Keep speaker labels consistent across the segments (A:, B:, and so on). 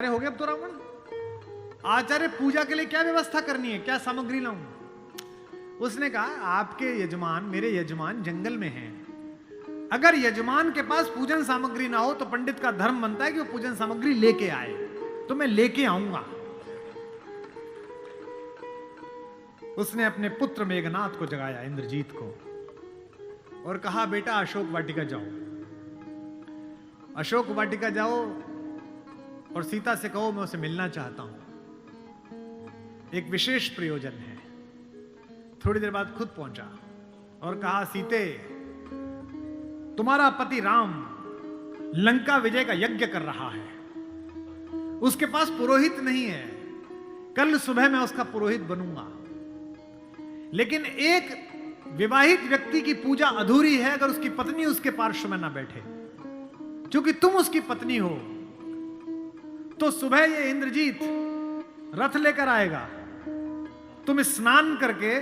A: हो गया अब तो रावण। आचार्य पूजा के लिए क्या व्यवस्था करनी है, क्या सामग्री लाऊं? उसने कहा आपके यजमान, मेरे यजमान जंगल में हैं। अगर यजमान के पास पूजन सामग्री ना हो तो पंडित का धर्म बनता है कि वो पूजन सामग्री लेके आए, तो मैं लेके आऊंगा। उसने अपने पुत्र मेघनाथ को जगाया, इंद्रजीत को, और कहा बेटा अशोक वाटिका जाओ, अशोक वाटिका जाओ और सीता से कहो मैं उसे मिलना चाहता हूं, एक विशेष प्रयोजन है। थोड़ी देर बाद खुद पहुंचा और कहा सीते, तुम्हारा पति राम लंका विजय का यज्ञ कर रहा है, उसके पास पुरोहित नहीं है, कल सुबह मैं उसका पुरोहित बनूंगा, लेकिन एक विवाहित व्यक्ति की पूजा अधूरी है अगर उसकी पत्नी उसके पार्श्व में ना बैठे। क्योंकि तुम उसकी पत्नी हो, तो सुबह ये इंद्रजीत रथ लेकर आएगा, तुम स्नान करके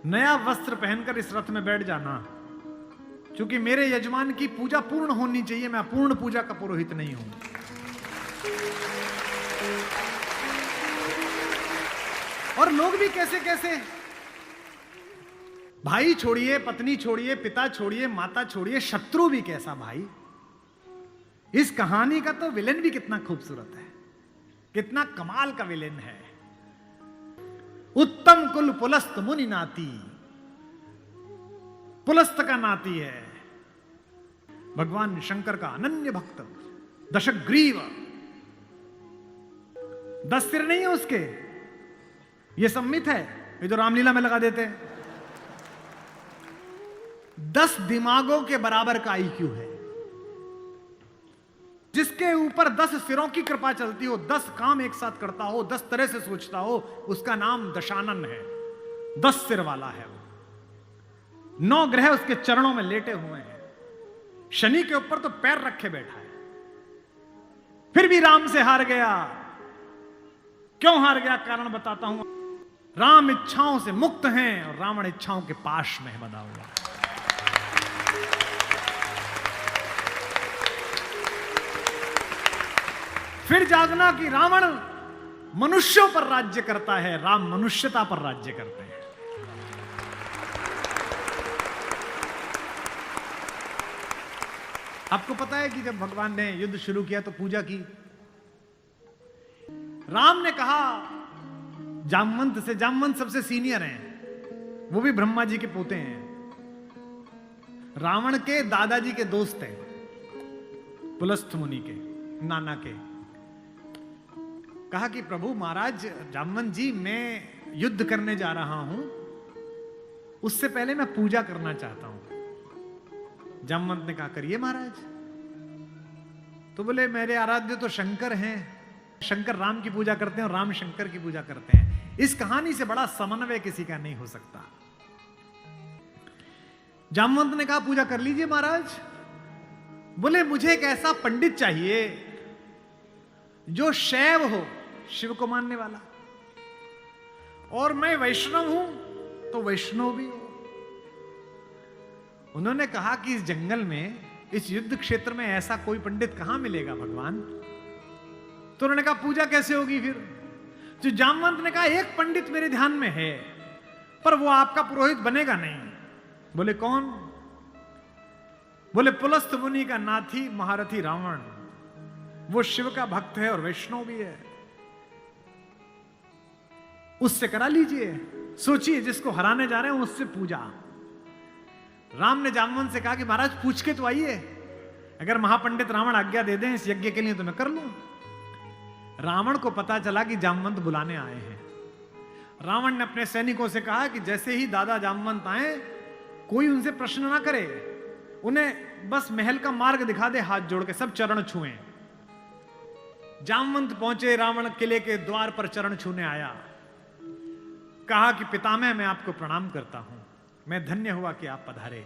A: नया वस्त्र पहनकर इस रथ में बैठ जाना, क्योंकि मेरे यजमान की पूजा पूर्ण होनी चाहिए, मैं पूर्ण पूजा का पुरोहित नहीं हूं। और लोग भी कैसे कैसे, भाई छोड़िए, पत्नी छोड़िए, पिता छोड़िए, माता छोड़िए, शत्रु भी कैसा भाई। इस कहानी का तो विलेन भी कितना खूबसूरत है, कितना कमाल का विलेन है। उत्तम कुल पुलस्त मुनि नाती, पुलस्त का नाती है, भगवान शंकर का अनन्य भक्त, दशग्रीव, 10 सिर नहीं है उसके, ये सम्मित है, ये जो रामलीला में लगा देते हैं। 10 दिमागों के बराबर का आईक्यू है, जिसके ऊपर 10 सिरों की कृपा चलती हो, 10 काम एक साथ करता हो, 10 तरह से सोचता हो, उसका नाम दशानन है, 10 सिर वाला है वो। 9 ग्रह उसके चरणों में लेटे हुए हैं, शनि के ऊपर तो पैर रखे बैठा है। फिर भी राम से हार गया। क्यों हार गया, कारण बताता हूं। राम इच्छाओं से मुक्त हैं और रावण इच्छाओं के पाश में बंधा हुआ। फिर जागना कि रावण मनुष्यों पर राज्य करता है, राम मनुष्यता पर राज्य करते हैं। आपको पता है कि जब भगवान ने युद्ध शुरू किया तो पूजा की। राम ने कहा जामवंत से, जामवंत सबसे सीनियर हैं, वो भी ब्रह्मा जी के पोते हैं, रावण के दादाजी के दोस्त हैं, पुलस्थ मुनि के नाना के। कहा कि प्रभु महाराज जामवंत जी, मैं युद्ध करने जा रहा हूं, उससे पहले मैं पूजा करना चाहता हूं। जामवंत ने कहा करिए महाराज। तो बोले मेरे आराध्य तो शंकर हैं, शंकर राम की पूजा करते हैं और राम शंकर की पूजा करते हैं। इस कहानी से बड़ा समन्वय किसी का नहीं हो सकता। जामवंत ने कहा पूजा कर लीजिए महाराज। बोले मुझे एक ऐसा पंडित चाहिए जो शैव हो, शिव को मानने वाला, और मैं वैष्णव हूं तो वैष्णव भी हो। उन्होंने कहा कि इस जंगल में, इस युद्ध क्षेत्र में ऐसा कोई पंडित कहां मिलेगा भगवान। तो उन्होंने कहा पूजा कैसे होगी फिर। जो जामवंत ने कहा एक पंडित मेरे ध्यान में है, पर वो आपका पुरोहित बनेगा नहीं। बोले कौन। बोले पुलस्थ मुनि का नाथी महारथी रावण, वो शिव का भक्त है और वैष्णव भी है, उससे करा लीजिए। सोचिए जिसको हराने जा रहे हैं उससे पूजा। राम ने जामवंत से कहा कि महाराज पूछ के तो आइए, अगर महापंडित रावण आज्ञा दे दें इस यज्ञ के लिए तो मैं कर लूं। रावण को पता चला कि जामवंत बुलाने आए हैं। रावण ने अपने सैनिकों से कहा कि जैसे ही दादा जामवंत आए, कोई उनसे प्रश्न ना करे, उन्हें बस महल का मार्ग दिखा दे, हाथ जोड़ के सब चरण छुएं। जामवंत पहुंचे, रावण किले के द्वार पर चरण छूने आया। कहा कि पितामह मैं आपको प्रणाम करता हूं, मैं धन्य हुआ कि आप पधारे।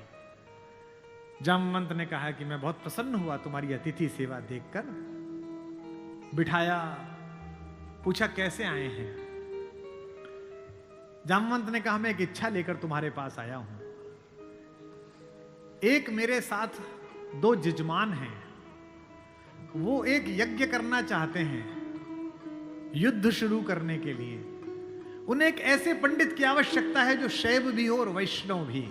A: जामवंत ने कहा कि मैं बहुत प्रसन्न हुआ तुम्हारी अतिथि सेवा देखकर। बिठाया, पूछा कैसे आए हैं। जामवंत ने कहा मैं एक इच्छा लेकर तुम्हारे पास आया हूं। एक मेरे साथ 2 जजमान हैं, वो एक यज्ञ करना चाहते हैं युद्ध शुरू करने के लिए। उन्हें एक ऐसे पंडित की आवश्यकता है जो शैव भी हो और वैष्णव भी।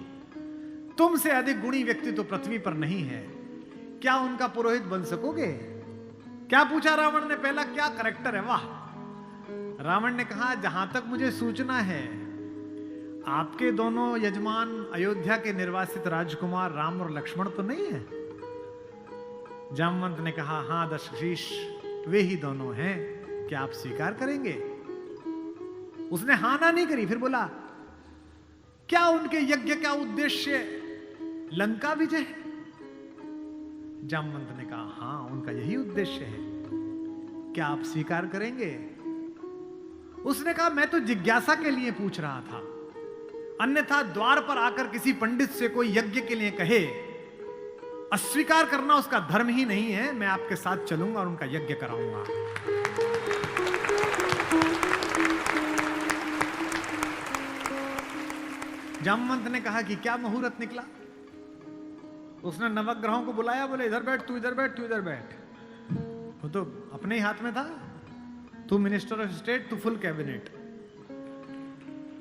A: तुमसे अधिक गुणी व्यक्ति तो पृथ्वी पर नहीं है, क्या उनका पुरोहित बन सकोगे? क्या पूछा रावण ने पहला, क्या करेक्टर है, वाह। रावण ने कहा जहां तक मुझे सूचना है आपके दोनों यजमान अयोध्या के निर्वासित राजकुमार राम और लक्ष्मण तो नहीं है? जामवंत ने कहा हां दशरथ, वे ही दोनों हैं, क्या आप स्वीकार करेंगे? उसने हां ना नहीं करी, फिर बोला क्या उनके यज्ञ का उद्देश्य लंका विजय है? जामवंत ने कहा हां उनका यही उद्देश्य है, क्या आप स्वीकार करेंगे? उसने कहा मैं तो जिज्ञासा के लिए पूछ रहा था, अन्यथा द्वार पर आकर किसी पंडित से कोई यज्ञ के लिए कहे, अस्वीकार करना उसका धर्म ही नहीं है। मैं आपके साथ चलूंगा और उनका यज्ञ कराऊंगा। जामवंत ने कहा कि क्या मुहूर्त निकला? उसने नवग्रहों को बुलाया, बोले इधर बैठ, तू इधर बैठ, तू इधर बैठ। वो तो अपने ही हाथ में था, तू मिनिस्टर ऑफ स्टेट, तू फुल कैबिनेट।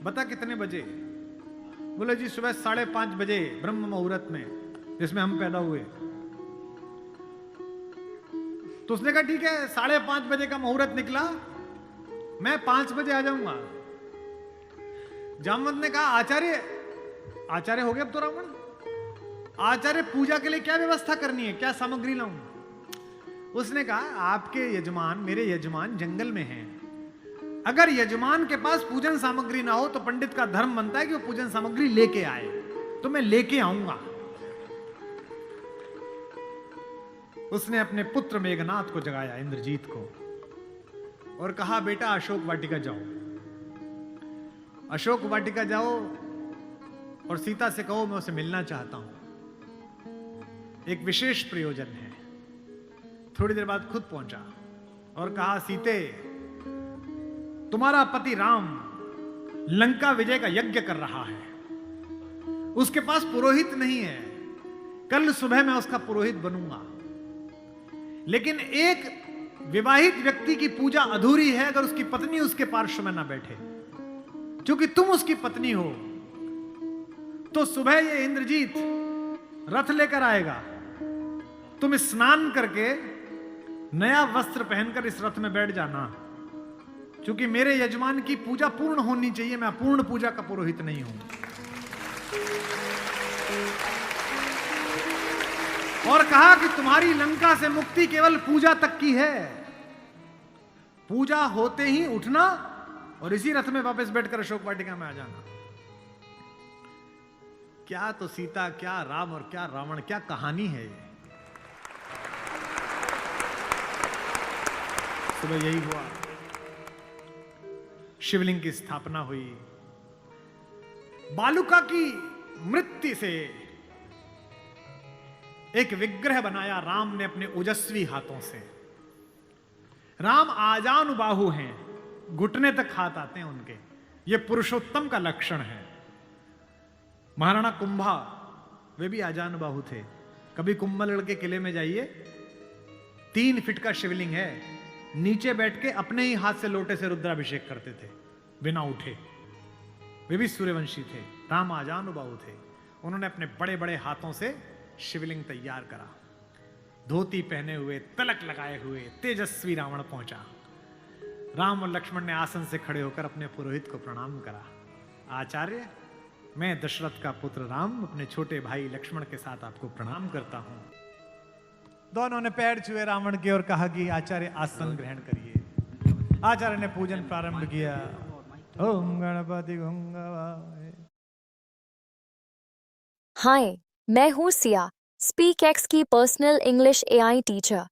A: बता कितने बजे? बोले जी सुबह 5:30 बजे ब्रह्म मुहूर्त में, जिसमें हम पैदा हुए। तो उसने कहा ठीक है, 5:30 बजे का मुहूर्त निकला, मैं 5 बजे आ जाऊंगा। जामवंत ने कहा आचार्य हो गए अब तो रावण, आचार्य पूजा के लिए क्या व्यवस्था करनी है, क्या सामग्री लाऊं? उसने कहा आपके यजमान, मेरे यजमान जंगल में हैं, अगर यजमान के पास पूजन सामग्री ना हो तो पंडित का धर्म बनता है कि वो पूजन सामग्री लेके आए, तो मैं लेके आऊंगा। उसने अपने पुत्र मेघनाथ को जगाया, इंद्रजीत को, और कहा बेटा अशोक वाटिका जाओ, अशोक वाटिका जाओ और सीता से कहो मैं उसे मिलना चाहता हूं, एक विशेष प्रयोजन है। थोड़ी देर बाद खुद पहुंचा और कहा सीते, तुम्हारा पति राम लंका विजय का यज्ञ कर रहा है, उसके पास पुरोहित नहीं है, कल सुबह मैं उसका पुरोहित बनूंगा, लेकिन एक विवाहित व्यक्ति की पूजा अधूरी है अगर उसकी पत्नी उसके पार्श्व में ना बैठे। क्योंकि तुम उसकी पत्नी हो, तो सुबह ये इंद्रजीत रथ लेकर आएगा, तुम स्नान करके नया वस्त्र पहनकर इस रथ में बैठ जाना, क्योंकि मेरे यजमान की पूजा पूर्ण होनी चाहिए, मैं पूर्ण पूजा का पुरोहित नहीं हूं। और कहा कि तुम्हारी लंका से मुक्ति केवल पूजा तक की है, पूजा होते ही उठना और इसी रथ में वापस बैठकर अशोक वाटिका में आ जाना। क्या तो सीता, क्या राम और क्या रावण, क्या कहानी है ये। सुबह यही हुआ, शिवलिंग की स्थापना हुई, बालुका की मृत्यु से एक विग्रह बनाया राम ने अपने ओजस्वी हाथों से। राम आजानुबाहु हैं, घुटने तक हाथ आते हैं उनके, ये पुरुषोत्तम का लक्षण है। महाराणा कुंभा वे भी आजानुबाहु थे। कभी कुंभलगढ़ के किले में जाइए, 3 फीट का शिवलिंग है, नीचे बैठ के अपने ही हाथ से लोटे से रुद्राभिषेक करते थे बिना उठे। वे भी सूर्यवंशी थे, राम आजानुबाहु थे। उन्होंने अपने बड़े बड़े हाथों से शिवलिंग तैयार करा, धोती पहने हुए, तिलक लगाए हुए तेजस्वी रावण पहुंचा। राम और लक्ष्मण ने आसन से खड़े होकर अपने पुरोहित को प्रणाम करा। आचार्य, मैं दशरथ का पुत्र राम अपने छोटे भाई लक्ष्मण के साथ आपको प्रणाम करता हूं। दोनों ने पैर छुए रावण के और कहा कि आचार्य आसन ग्रहण करिए। आचार्य ने पूजन प्रारंभ किया। ओम गणपति गंगावाय।
B: हाय, मैं हूँ सिया, स्पीक एक्स की पर्सनल इंग्लिश एआई टीचर।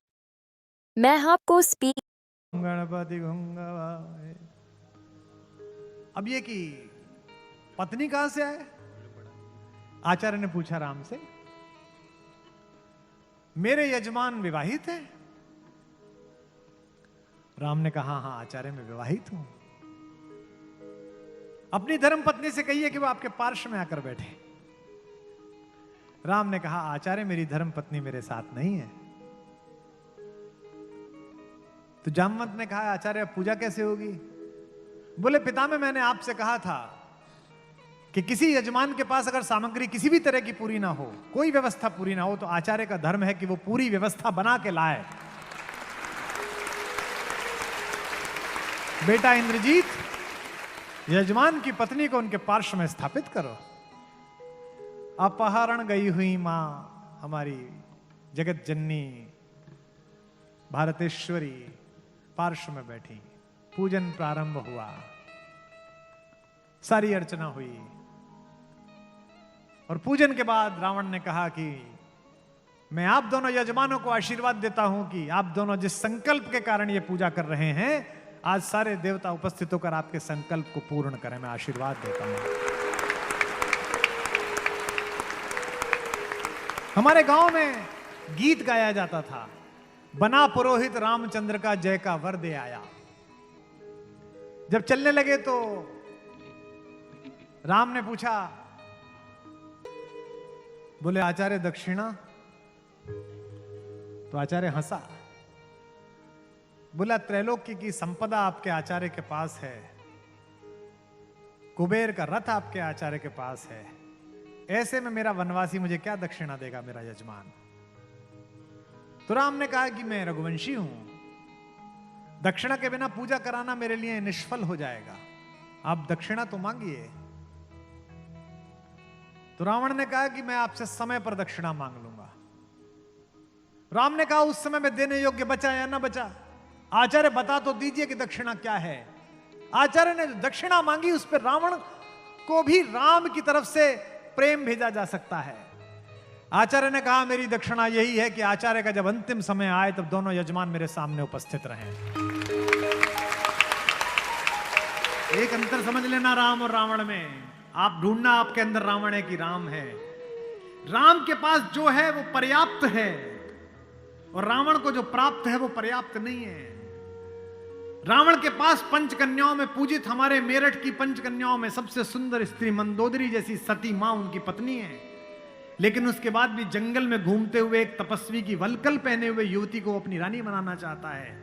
B: मैं आपको स्पीक
A: गणपति गंगावाय। अब ये कि पत्नी कहां से आए? आचार्य ने पूछा राम से। मेरे यजमान विवाहित हैं? राम ने कहा हां आचार्य मैं विवाहित हूं। अपनी धर्म पत्नी से कहिए कि वो आपके पार्श्व में आकर बैठे। राम ने कहा आचार्य मेरी धर्म पत्नी मेरे साथ नहीं है। तो जामवंत ने कहा, आचार्य पूजा कैसे होगी? बोले, पितामह मैंने आपसे कहा था कि किसी यजमान के पास अगर सामग्री किसी भी तरह की पूरी ना हो, कोई व्यवस्था पूरी ना हो, तो आचार्य का धर्म है कि वो पूरी व्यवस्था बना के लाए। बेटा इंद्रजीत, यजमान की पत्नी को उनके पार्श्व में स्थापित करो। अपहरण गई हुई मां हमारी जगत जननी भारतेश्वरी पार्श्व में बैठी, पूजन प्रारंभ हुआ, सारी अर्चना हुई। और पूजन के बाद रावण ने कहा कि मैं आप दोनों यजमानों को आशीर्वाद देता हूं कि आप दोनों जिस संकल्प के कारण ये पूजा कर रहे हैं, आज सारे देवता उपस्थित होकर आपके संकल्प को पूर्ण करें। मैं आशीर्वाद देता हूं। हमारे गांव में गीत गाया जाता था, बना पुरोहित रामचंद्र का जय का वर दे आया। जब चलने लगे तो राम ने पूछा, बोले आचार्य दक्षिणा? तो आचार्य हंसा, बोला त्रैलोक्य की संपदा आपके आचार्य के पास है, कुबेर का रथ आपके आचार्य के पास है, ऐसे में मेरा वनवासी मुझे क्या दक्षिणा देगा मेरा यजमान? तो राम ने कहा कि मैं रघुवंशी हूं, दक्षिणा के बिना पूजा कराना मेरे लिए निष्फल हो जाएगा, आप दक्षिणा तो मांगिए। तो रावण ने कहा कि मैं आपसे समय पर दक्षिणा मांग लूंगा। राम ने कहा उस समय में देने योग्य बचा या ना बचा? आचार्य बता तो दीजिए कि दक्षिणा क्या है। आचार्य ने दक्षिणा मांगी, उस पर रावण को भी राम की तरफ से प्रेम भेजा जा सकता है। आचार्य ने कहा मेरी दक्षिणा यही है कि आचार्य का जब अंतिम समय आए तब दोनों यजमान मेरे सामने उपस्थित रहें। एक अंतर समझ लेना राम और रावण में। आप ढूंढना आपके अंदर रावण है कि राम है। राम के पास जो है वो पर्याप्त है और रावण को जो प्राप्त है वो पर्याप्त नहीं है। रावण के पास पंचकन्याओं में पूजित हमारे मेरठ की पंचकन्याओं में सबसे सुंदर स्त्री मंदोदरी जैसी सती मां उनकी पत्नी है, लेकिन उसके बाद भी जंगल में घूमते हुए एक तपस्वी की वलकल पहने हुए युवती को अपनी रानी बनाना चाहता है।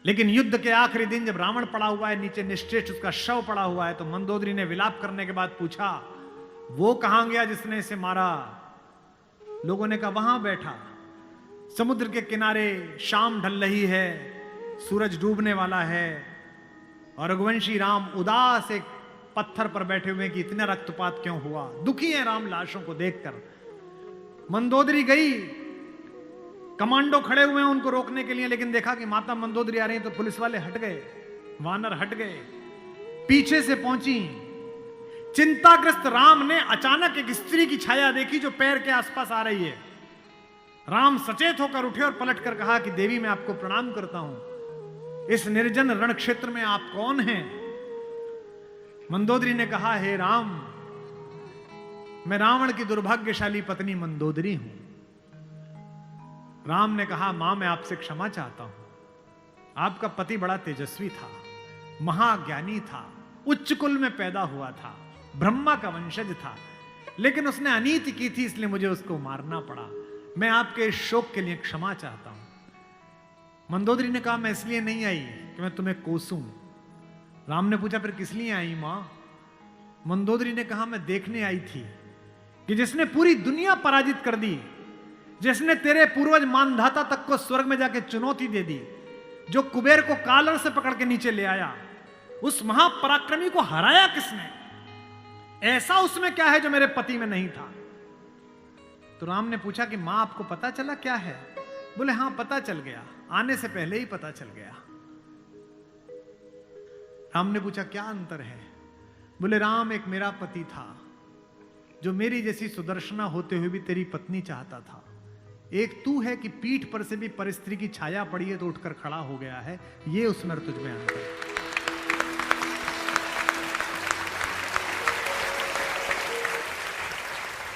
A: लेकिन युद्ध के आखिरी दिन जब रावण पड़ा हुआ है, नीचे निश्चेष्ट उसका शव पड़ा हुआ है, तो मंदोदरी ने विलाप करने के बाद पूछा, वो कहां गया जिसने इसे मारा? लोगों ने कहा वहां बैठा, समुद्र के किनारे शाम ढल रही है, सूरज डूबने वाला है और रघुवंशी राम उदास एक पत्थर पर बैठे हुए कि इतना रक्तपात क्यों हुआ, दुखी है राम लाशों को देखकर। मंदोदरी गई, कमांडो खड़े हुए हैं उनको रोकने के लिए, लेकिन देखा कि माता मंदोदरी आ रही है तो पुलिस वाले हट गए, वानर हट गए, पीछे से पहुंची। चिंताग्रस्त राम ने अचानक एक स्त्री की छाया देखी जो पैर के आसपास आ रही है। राम सचेत होकर उठे और पलटकर कहा कि देवी मैं आपको प्रणाम करता हूं, इस निर्जन रण क्षेत्र में आप कौन हैं? मंदोदरी ने कहा, हे राम, मैं रावण की दुर्भाग्यशाली पत्नी मंदोदरी हूं। राम ने कहा, मां मैं आपसे क्षमा चाहता हूं, आपका पति बड़ा तेजस्वी था, महाज्ञानी था, उच्च कुल में पैदा हुआ था, ब्रह्मा का वंशज था, लेकिन उसने अनीति की थी इसलिए मुझे उसको मारना पड़ा। मैं आपके इस शोक के लिए क्षमा चाहता हूं। मंदोदरी ने कहा, मैं इसलिए नहीं आई कि मैं तुम्हें कोसूं। राम ने पूछा, फिर किस लिए आई मां? मंदोदरी ने कहा, मैं देखने आई थी कि जिसने पूरी दुनिया पराजित कर दी, जिसने तेरे पूर्वज मानधाता तक को स्वर्ग में जाके चुनौती दे दी, जो कुबेर को कालर से पकड़ के नीचे ले आया, उस महापराक्रमी को हराया किसने? ऐसा उसमें क्या है जो मेरे पति में नहीं था? तो राम ने पूछा कि मां आपको पता चला क्या है? बोले हां पता चल गया, आने से पहले ही पता चल गया। राम ने पूछा क्या अंतर है? बोले राम एक मेरा पति था जो मेरी जैसी सुदर्शना होते हुए भी तेरी पत्नी चाहता था, एक तू है कि पीठ पर से भी परिस्त्री की छाया पड़ी है तो उठकर खड़ा हो गया है, ये उसमें तुझ में अंतर है।